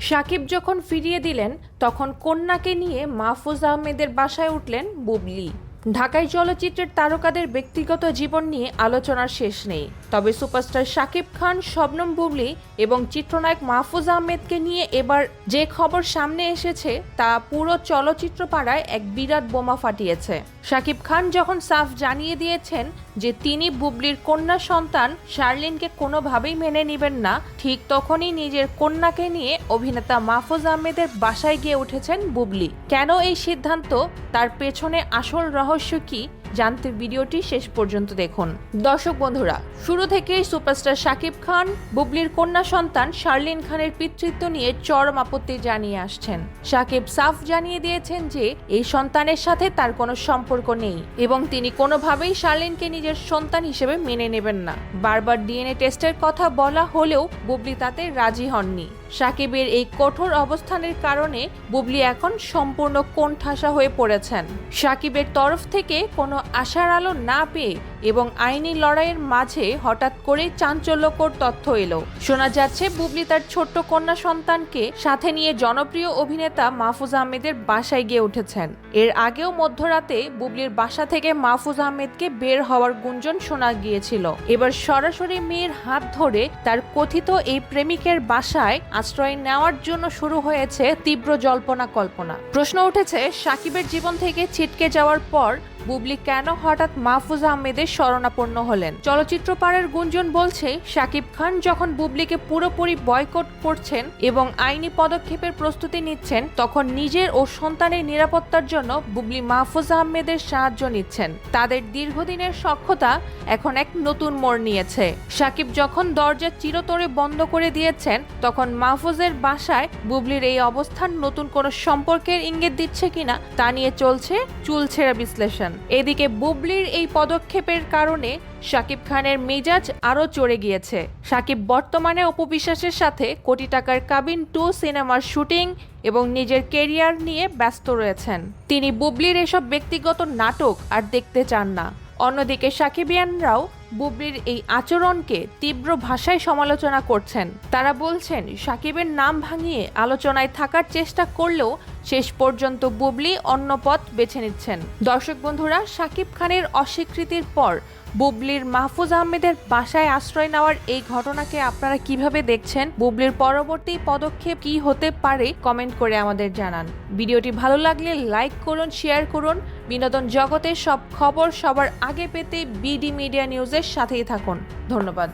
শাকিব যখন ফিরিয়ে দিলেন তখন কন্যাকে নিয়ে মাহফুজ আহমেদের বাসায় উঠলেন বুবলি। ঢাকায় চলচ্চিত্রের তারকাদের ব্যক্তিগত জীবন নিয়ে আলোচনার শেষ নেই, তবে সুপারস্টার শাকিব খান, শবনম বুবলি এবং চিত্রনায়ক মাহফুজ আহমেদকে নিয়ে এবার যে খবর সামনে এসেছে তা পুরো চলচ্চিত্র পাড়ায় এক বিরাট বোমা ফাটিয়েছে। শাকিব খান যখন সাফ জানিয়ে দিয়েছেন যে তিনি বুবলির কন্যা সন্তান শার্লিনকে কোনোভাবেই মেনে নেবেন না, ঠিক তখনই নিজের কন্যাকে নিয়ে অভিনেতা মাহফুজ আহমেদের বাসায় গিয়ে উঠেছেন বুবলি। কেন এই সিদ্ধান্ত, তার পেছনে আসল রহস্য কি, জানতে ভিডিওটি শেষ পর্যন্ত দেখুন। দর্শক বন্ধুরা, শুরু থেকেই সুপারস্টার শাকিব খান বুবলির কন্যা সন্তান শার্লিন খানের পিতৃত্ব নিয়ে চরম আপত্তি জানিয়ে আসছেন। শাকিব সাফ জানিয়ে দিয়েছেন যে এই সন্তানের সাথে তার কোনো সম্পর্ক নেই এবং তিনি কোনোভাবেই শার্লিনকে নিজের সন্তান হিসেবে মেনে নেবেন না। বারবার ডিএনএ টেস্টের কথা বলা হলেও বুবলি তাতে রাজি হননি। শাকিবের এই কঠোর অবস্থানের কারণে বুবলি এখন সম্পূর্ণ কোণঠাসা হয়ে পড়েছেন। শাকিবের তরফ থেকে কোনো আশার আলো না পেয়ে এবং আইনি লড়াইয়ের মাঝে হঠাৎ করে চাঞ্চল্যকর তথ্য এলো। শোনা যাচ্ছে বুবলি তার ছোট্ট কন্যা সন্তানকে সাথে নিয়ে জনপ্রিয় অভিনেতা মাহফুজ আহমেদের বাসায় গিয়ে উঠেছেন। এর আগেও মধ্যরাতে বুবলির বাসা থেকে মাহফুজ আহমেদকে বের হওয়ার গুঞ্জন শোনা গিয়েছিল। এবার সরাসরি মেয়ের হাত ধরে তার কথিত এই প্রেমিকের বাসায় আশ্রয় নেওয়ার জন্য শুরু হয়েছে তীব্র জল্পনা কল্পনা। প্রশ্ন উঠেছে, শাকিবের জীবন থেকে ছিটকে যাওয়ার পর বুবলি কেন হঠাৎ মাহফুজ আহমেদের শরণাপন্ন হলেন? চলচ্চিত্র পাড়ার গুঞ্জন বলছে, শাকিব খান যখন বুবলিকে পুরোপুরি বয়কট করছেন এবং আইনি পদক্ষেপের প্রস্তুতি নিচ্ছেন, তখন নিজের ও সন্তানের নিরাপত্তার জন্য বুবলি মাহফুজ আহমেদের সাহায্য নিচ্ছেন। তাদের দীর্ঘদিনের সখ্যতা এখন এক নতুন মোড় নিয়েছে। শাকিব যখন দরজা চিরতরে বন্ধ করে দিয়েছেন, তখন মাহফুজের বাসায় বুবলির এই অবস্থান নতুন কোনো সম্পর্কের ইঙ্গিত দিচ্ছে কিনা তা নিয়ে চলছে চুলছেড়া বিশ্লেষণ। এদিকে বুবলির এই পদক্ষেপের কারণে শাকিব খানের মেজাজ আরও চড়ে গিয়েছে। শাকিব বর্তমানে অপু বিশ্বাসের সাথে কোটি টাকার কাবিন 2 সিনেমার শুটিং এবং নিজের কেরিয়ার নিয়ে ব্যস্ত রয়েছেন। তিনি বুবলির এসব ব্যক্তিগত নাটক আর দেখতে চান না। অন্যদিকে শাকিবিয়ানরাও বুবলির এই আচরণকে তীব্র ভাষায় সমালোচনা করছেন। তারা বলছেন, শাকিবের নাম ভাঙিয়ে আলোচনায় থাকার চেষ্টা করলেও শেষ পর্যন্ত বুবলি অন্য পথ বেছে নিচ্ছেন। দর্শক বন্ধুরা, শাকিব খানের অস্বীকৃতির পর বুবলির মাহফুজ আহমেদের বাসায় আশ্রয় নেওয়ার এই ঘটনাকে আপনারা কিভাবে দেখছেন? বুবলির পরবর্তী পদক্ষেপ কি হতে পারে কমেন্ট করে আমাদের জানান। ভিডিওটি ভালো লাগলে লাইক করুন, শেয়ার করুন। বিনোদন জগতের সব খবর সবার আগে পেতে বিডি মিডিয়া নিউজের সাথেই থাকুন। ধন্যবাদ।